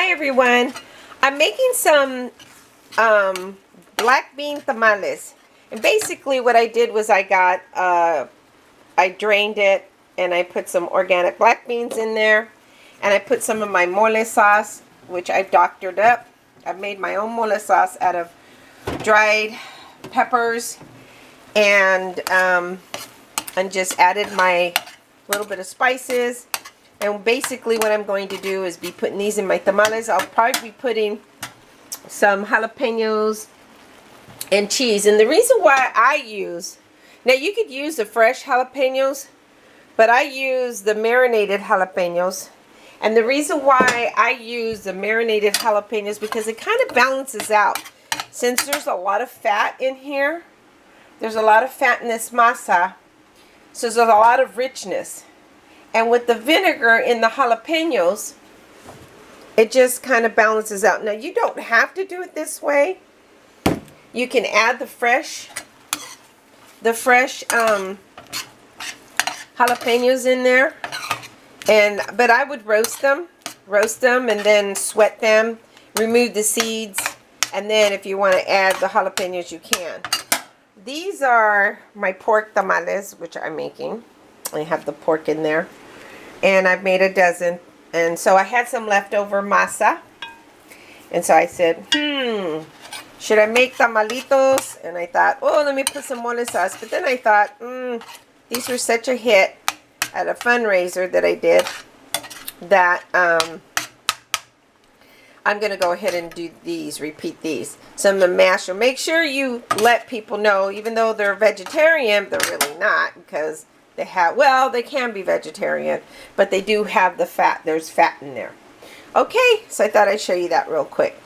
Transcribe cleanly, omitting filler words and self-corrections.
Hi everyone. I'm making some black bean tamales. And basically what I did was I drained it and I put some organic black beans in there. And I put some of my mole sauce, which I've doctored up. I've made my own mole sauce out of dried peppers and just added my little bit of spices. And basically what I'm going to do is be putting these in my tamales. I'll probably be putting some jalapenos and cheese. And the reason why I use, now you could use the fresh jalapenos, but I use the marinated jalapenos. And the reason why I use the marinated jalapenos because it kind of balances out. Since there's a lot of fat in here, there's a lot of fat in this masa, so there's a lot of richness. And with the vinegar in the jalapenos, it just kind of balances out. Now, you don't have to do it this way. You can add the fresh jalapenos in there. But I would roast them and then sweat them, remove the seeds, and then if you want to add the jalapenos, you can. These are my pork tamales, which I'm making. I have the pork in there. And I've made a dozen. And so I had some leftover masa. And so I said, should I make tamalitos? And I thought, oh, let me put some mole sauce. But then I thought, these were such a hit at a fundraiser that I did that I'm going to go ahead and do these, repeat these. Some of the mashed. Make sure you let people know, even though they're vegetarian, they're really not, because they have, well, they can be vegetarian, but they do have the fat. There's fat in there. Okay, so I thought I'd show you that real quick.